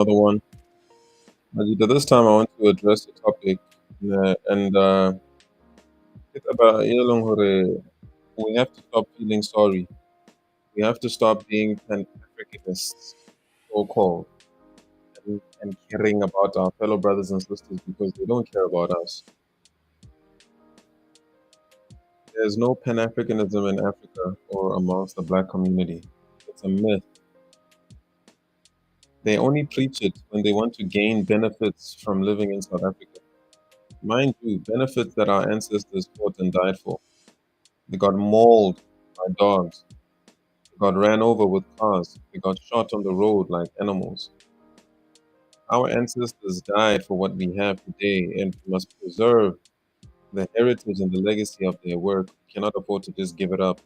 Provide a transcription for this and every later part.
Another one. Ajita, this time I want to address the topic and it's about Yellow Hore. We have to stop feeling sorry. We have to stop being Pan Africanists, so called, and caring about our fellow brothers and sisters because they don't care about us. There's no Pan Africanism in Africa or amongst the black community. It's a myth. They only preach it when they want to gain benefits from living in South Africa. Mind you, benefits that our ancestors fought and died for. They got mauled by dogs. They got ran over with cars. They got shot on the road like animals. Our ancestors died for what we have today, and we must preserve the heritage and the legacy of their work. We cannot afford to just give it up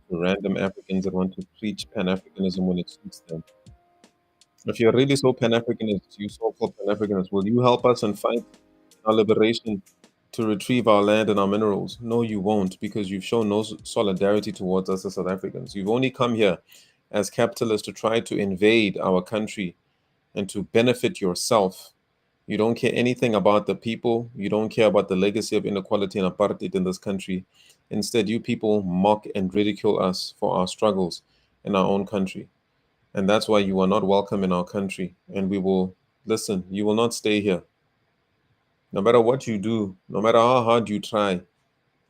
to random Africans that want to preach Pan Africanism when it suits them. If you're really so Pan Africanist, you so called Pan Africanist, will you help us and fight our liberation to retrieve our land and our minerals? No, you won't, because you've shown no solidarity towards us as South Africans. You've only come here as capitalists to try to invade our country and to benefit yourself. You don't care anything about the people. You don't care about the legacy of inequality and apartheid in this country. Instead, you people mock and ridicule us for our struggles in our own country. And that's why you are not welcome in our country. And we will listen, you will not stay here. No matter what you do, no matter how hard you try,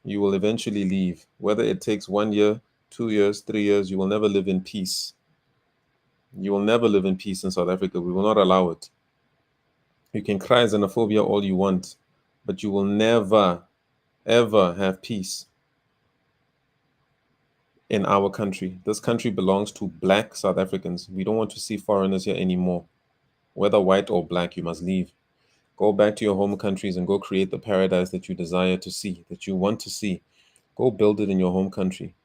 you will eventually leave. Whether it takes 1 year, 2 years, 3 years, you will never live in peace. You will never live in peace in South Africa. We will not allow it. You can cry xenophobia all you want, but you will never, ever have peace in our country. This country belongs to black South Africans. We don't want to see foreigners here anymore. Whether white or black, you must leave. Go back to your home countries and go create the paradise that you desire to see, that you want to see. Go build it in your home country.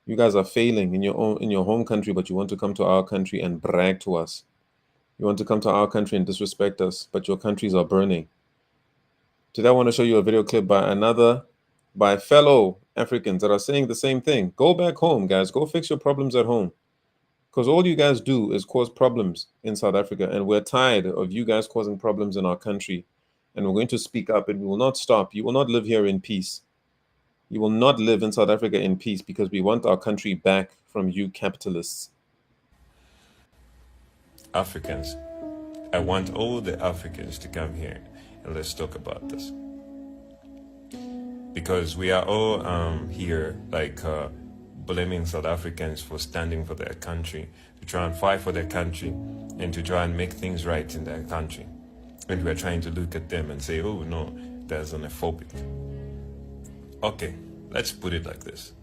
You guys are failing in your home country, but you want to come to our country and brag to us. You want to come to our country and disrespect us, but your countries are burning. Today I want to show you a video clip by fellow Africans that are saying the same thing. Go back home, guys. Go fix your problems at home. Because all you guys do is cause problems in South Africa, and we're tired of you guys causing problems in our country. And we're going to speak up, and we will not stop. You will not live here in peace. You will not live in South Africa in peace because we want our country back from you capitalists. Africans. I want all the Africans to come here and let's talk about this. Because we are all here blaming South Africans for standing for their country, to try and fight for their country and to try and make things right in their country. And we're trying to look at them and say, oh no, that's xenophobic. Okay, let's put it like this.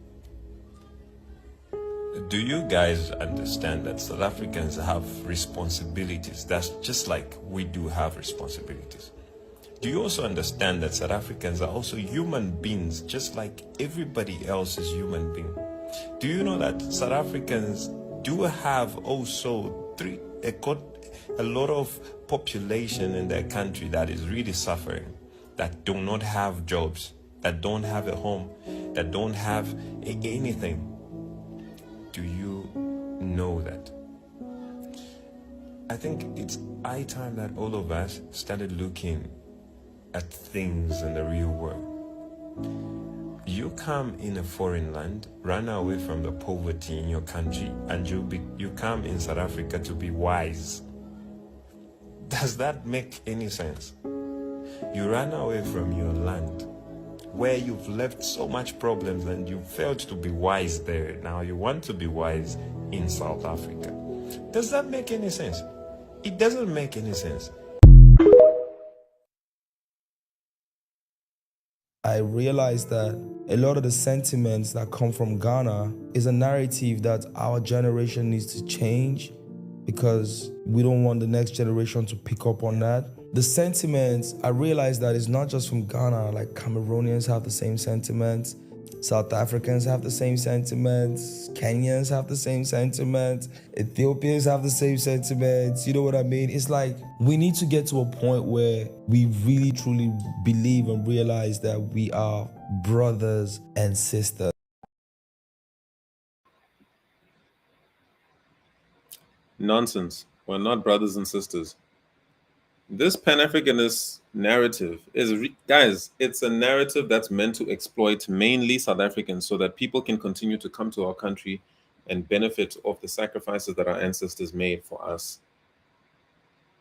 Do you guys understand that South Africans have responsibilities? That's just like we do have responsibilities. Do you also understand that South Africans are also human beings, just like everybody else is human being? Do you know that South Africans do have also a lot of population in their country that is really suffering, that do not have jobs, that don't have a home, that don't have anything? Do you know that? I think it's high time that all of us started looking at things in the real world. You come in a foreign land, run away from the poverty in your country, and you come in South Africa to be wise. Does that make any sense? You run away from your land where you've left so much problems and you failed to be wise there. Now you want to be wise in South Africa. Does that make any sense? It doesn't make any sense. I realized that a lot of the sentiments that come from Ghana is a narrative that our generation needs to change because we don't want the next generation to pick up on that. The sentiments, I realized that it's not just from Ghana, like Cameroonians have the same sentiments, South Africans have the same sentiments, Kenyans have the same sentiments, Ethiopians have the same sentiments, you know what I mean? It's like we need to get to a point where we really truly believe and realize that we are brothers and sisters. Nonsense. We're not brothers and sisters. This Pan-Africanist narrative is, guys, it's a narrative that's meant to exploit mainly South Africans so that people can continue to come to our country and benefit of the sacrifices that our ancestors made for us.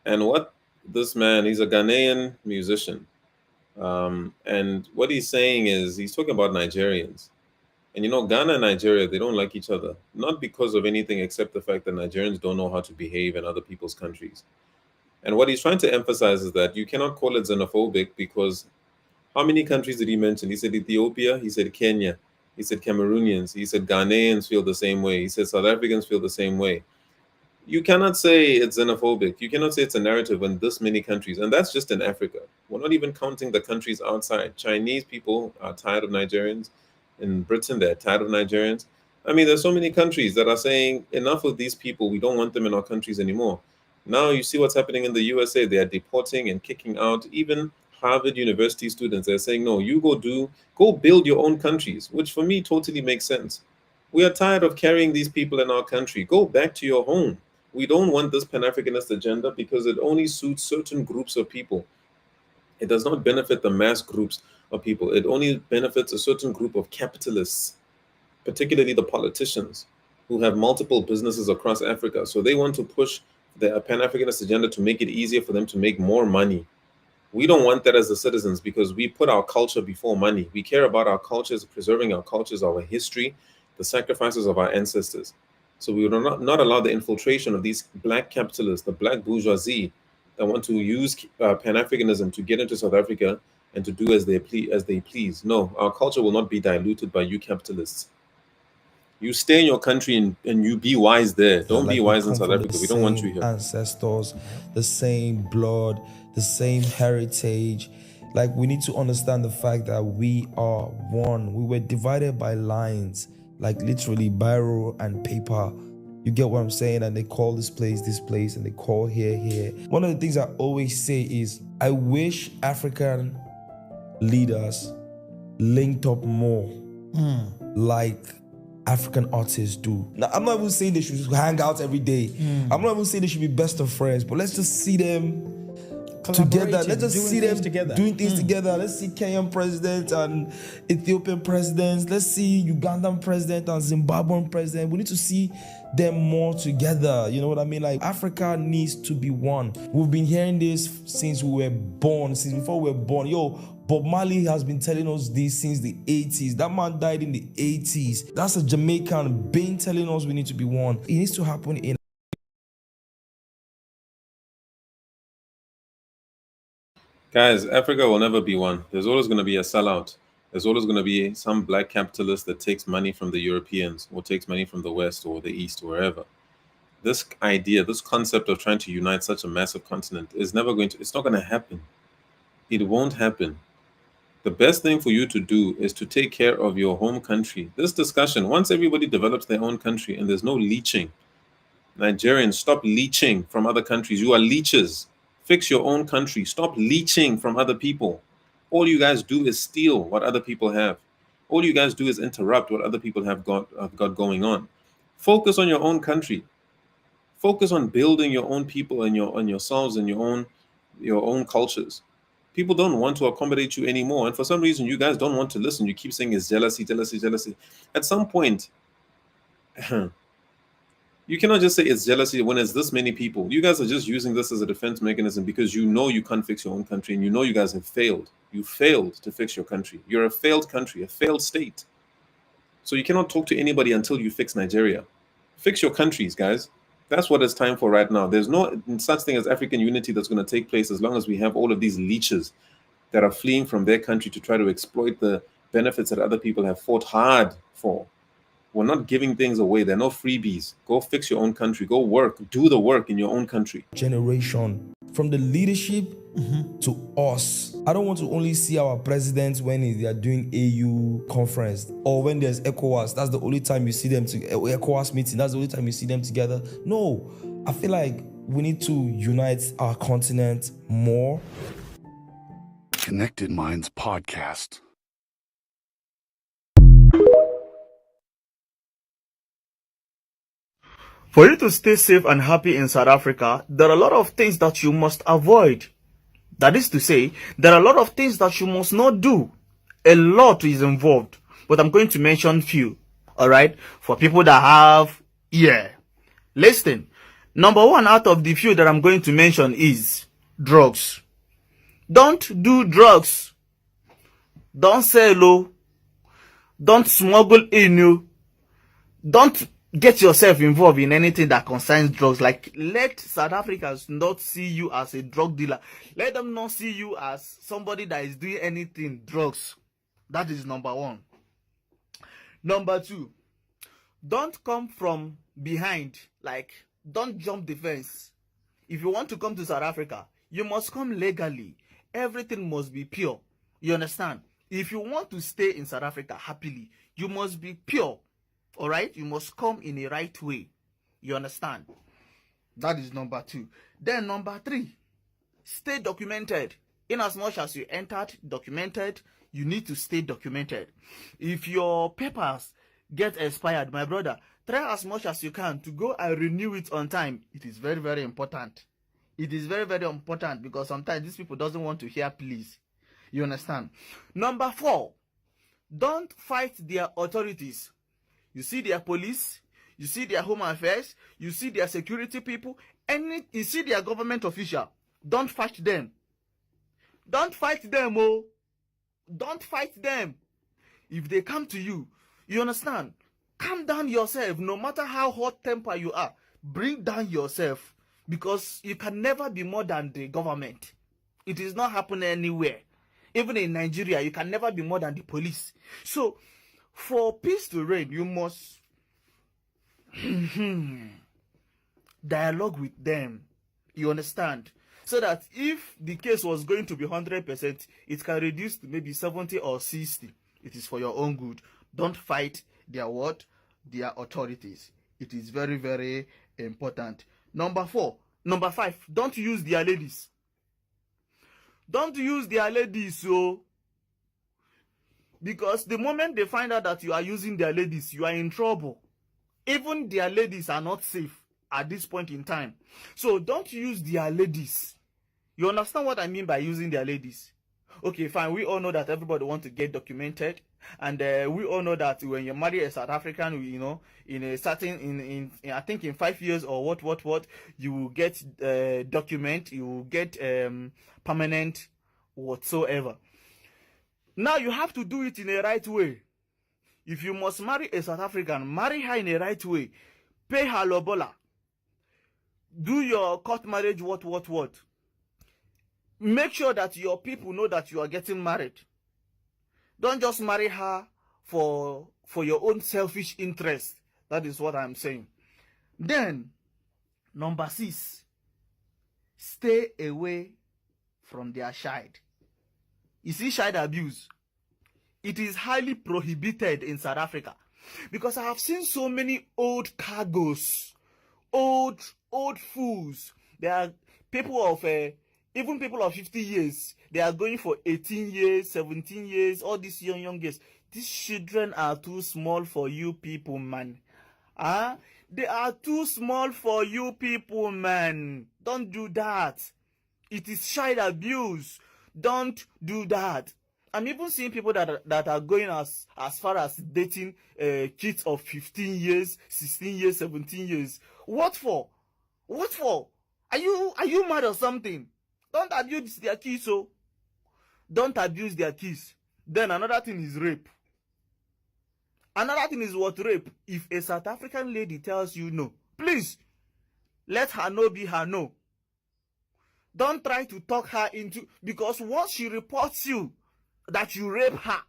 And what this man, he's a Ghanaian musician. And what he's saying is he's talking about Nigerians. And Ghana and Nigeria, they don't like each other, not because of anything except the fact that Nigerians don't know how to behave in other people's countries. And what he's trying to emphasize is that you cannot call it xenophobic because how many countries did he mention? He said Ethiopia, he said Kenya, he said Cameroonians, he said Ghanaians feel the same way, he said South Africans feel the same way. You cannot say it's xenophobic. You cannot say it's a narrative in this many countries. And that's just in Africa. We're not even counting the countries outside. Chinese people are tired of Nigerians. In Britain, they're tired of Nigerians. I mean, there's so many countries that are saying enough of these people. We don't want them in our countries anymore. Now you see what's happening in the USA. They are deporting and kicking out even Harvard University students. They're saying, no, you go build your own countries, which for me totally makes sense. We are tired of carrying these people in our country. Go back to your home. We don't want this Pan-Africanist agenda because it only suits certain groups of people. It does not benefit the mass groups of people. It only benefits a certain group of capitalists, particularly the politicians who have multiple businesses across Africa. So they want to push the Pan-Africanist agenda to make it easier for them to make more money. We don't want that as the citizens because we put our culture before money. We care about our cultures, preserving our cultures, our history, the sacrifices of our ancestors. So we will not allow the infiltration of these black capitalists, the black bourgeoisie that want to use Pan-Africanism to get into South Africa and to do as they please. No, our culture will not be diluted by you capitalists. You stay in your country and you be wise there. Don't be wise in South Africa. We don't want you here. Ancestors, the same blood, the same heritage. Like, we need to understand the fact that we are one. We were divided by lines, like literally biro and paper. You get what I'm saying? And they call this place, and they call here. One of the things I always say is, I wish African leaders linked up more, like African artists do. Now, I'm not even saying they should hang out every day. I'm not even saying they should be best of friends, but let's just see them together. Let's just see them doing things together. Let's see Kenyan president and Ethiopian presidents. Let's see Ugandan president and Zimbabwean president. We need to see them more together. You know what I mean? Like, Africa needs to be one. We've been hearing this since we were born, since before we were born. Bob Marley has been telling us this since the 80s. That man died in the 80s. That's a Jamaican been telling us we need to be one. It needs to happen in. Guys, Africa will never be one. There's always going to be a sellout. There's always going to be some black capitalist that takes money from the Europeans or takes money from the West or the East or wherever. This idea, this concept of trying to unite such a massive continent is never going to, it's not going to happen. It won't happen. The best thing for you to do is to take care of your home country. This discussion, once everybody develops their own country and there's no leeching, Nigerians, stop leeching from other countries. You are leeches. Fix your own country. Stop leeching from other people. All you guys do is steal what other people have. All you guys do is interrupt what other people have got going on. Focus on your own country. Focus on building your own people and yourselves and your own cultures. People don't want to accommodate you anymore. And for some reason, you guys don't want to listen. You keep saying it's jealousy. At some point, you cannot just say it's jealousy when it's this many people. You guys are just using this as a defense mechanism because you know you can't fix your own country and you know you guys have failed. You failed to fix your country. You're a failed country, a failed state. So you cannot talk to anybody until you fix Nigeria. Fix your countries, guys. That's what it's time for right now. There's no such thing as African unity that's going to take place as long as we have all of these leeches that are fleeing from their country to try to exploit the benefits that other people have fought hard for. We're not giving things away. There are no freebies. Go fix your own country. Go work. Do the work in your own country. Generation, from the leadership to us. I don't want to only see our presidents when they are doing AU conference or when there's ECOWAS. That's the only time you see them ECOWAS meeting. That's the only time you see them together. No, I feel like we need to unite our continent more. Connected Minds Podcast. For you to stay safe and happy in South Africa, there are a lot of things that you must avoid. That is to say, there are a lot of things that you must not do. A lot is involved, but I'm going to mention few. Alright? For people that have ear. Listen. Number one out of the few that I'm going to mention is drugs. Don't do drugs. Don't sell. Don't smuggle in. Don't get yourself involved in anything that concerns drugs. Like, let South Africans not see you as a drug dealer. Let them not see you as somebody that is doing anything drugs. That is number one. Number two, don't come from behind. Like, don't jump the fence. If you want to come to South Africa, you must come legally. Everything must be pure. You understand? If you want to stay in South Africa happily, you must be pure. Alright? You must come in a right way. You understand? That is number two. Then number three, stay documented. In as much as you entered documented, you need to stay documented. If your papers get expired, my brother, try as much as you can to go and renew it on time. It is very, very important. It is very, very important because sometimes these people doesn't want to hear please. You understand? Number four, don't fight their authorities. You see their police, you see their home affairs, you see their security people, and you see their government official. Don't fight them. Don't fight them, oh. Don't fight them. If they come to you, you understand? Calm down yourself. No matter how hot temper you are, bring down yourself. Because you can never be more than the government. It is not happening anywhere. Even in Nigeria, you can never be more than the police. So, for peace to reign, you must dialogue with them. You understand? So that if the case was going to be 100%, it can reduce to maybe 70 or 60. It is for your own good. Don't fight their what? Their authorities. It is very, very important. Number five, don't use their ladies. Don't use their ladies, so because the moment they find out that you are using their ladies, you are in trouble. Even their ladies are not safe at this point in time. So don't use their ladies. You understand what I mean by using their ladies? Okay, fine. We all know that everybody wants to get documented. And we all know that when you marry a South African, you know, in a certain, in I think in 5 years or what, you will get document, you will get permanent whatsoever. Now you have to do it in a right way. If you must marry a South African, marry her in a right way. Pay her lobola. Do your court marriage, what. Make sure that your people know that you are getting married. Don't just marry her for your own selfish interest. That is what I'm saying. Then, number 6, stay away from their child. You see, child abuse, it is highly prohibited in South Africa. Because I have seen so many old cargos, old fools. There are people of even people of 50 years, they are going for 18 years, 17 years, all these young years. These children are too small for you people, man. They are too small for you people, man. Don't do that. It is child abuse. Don't do that. I'm even seeing people that are going as far as dating kids of 15 years, 16 years, 17 years. What for? What for? Are you mad or something? Don't abuse their kids, so. Don't abuse their kids. Then another thing is rape. Another thing is what? Rape. If a South African lady tells you no, please, let her no be her no. Don't try to talk her into, because once she reports you that you rape her,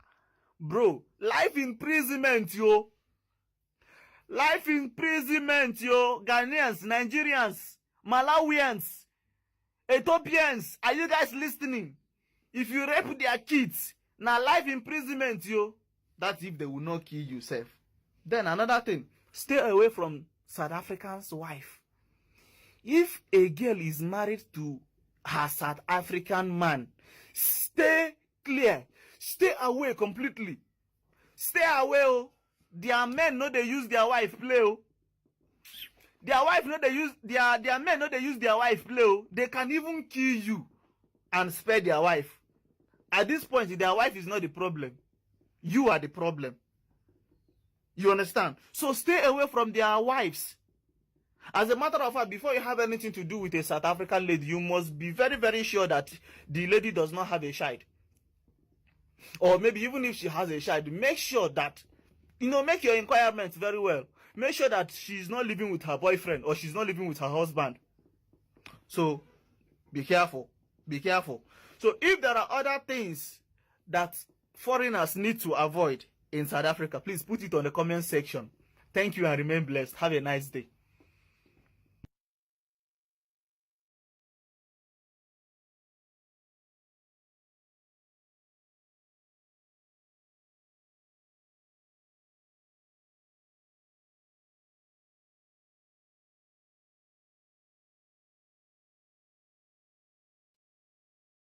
bro, life imprisonment, yo. Life imprisonment, yo. Ghanaians, Nigerians, Malawians, Ethiopians, are you guys listening? If you rape their kids, now life imprisonment, yo. That's if they will not kill yourself. Then another thing, stay away from South African's wife. If a girl is married to her South African man, stay clear. Stay away completely. Stay away, oh. Their men know they use their wife play, oh. Their wife no they use their men no they use their wife play. Oh. They can even kill you and spare their wife. At this point, their wife is not the problem. You are the problem. You understand? So stay away from their wives. As a matter of fact, before you have anything to do with a South African lady, you must be very, very sure that the lady does not have a child. Or maybe even if she has a child, make sure that, make your inquirements very well. Make sure that she's not living with her boyfriend or she's not living with her husband. So, be careful. Be careful. So, if there are other things that foreigners need to avoid in South Africa, please put it on the comment section. Thank you and remain blessed. Have a nice day.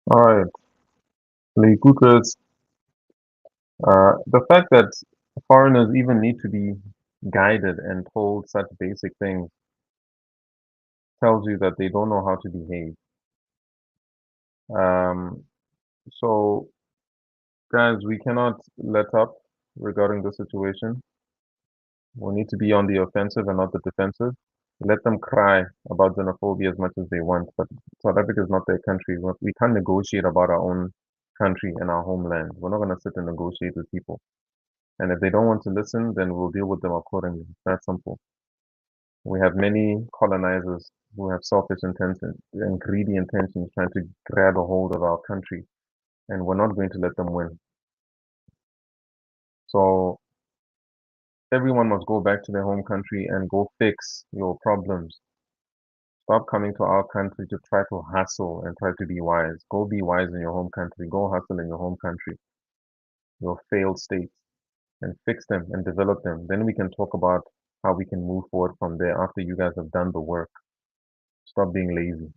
All right, Lee Cookers, the fact that foreigners even need to be guided and told such basic things tells you that they don't know how to behave. Um, so, guys, we cannot let up regarding the situation. We need to be on the offensive and not the defensive. Let them cry about xenophobia as much as they want, but South Africa is not their country. We can't negotiate about our own country and our homeland. We're not going to sit and negotiate with people. And if they don't want to listen, then we'll deal with them accordingly. It's that simple. We have many colonizers who have selfish intentions and greedy intentions trying to grab a hold of our country, and we're not going to let them win. So everyone must go back to their home country and go fix your problems. Stop coming to our country to try to hustle and try to be wise. Go be wise in your home country. Go hustle in your home country, your failed states, and fix them and develop them. Then we can talk about how we can move forward from there after you guys have done the work. Stop being lazy.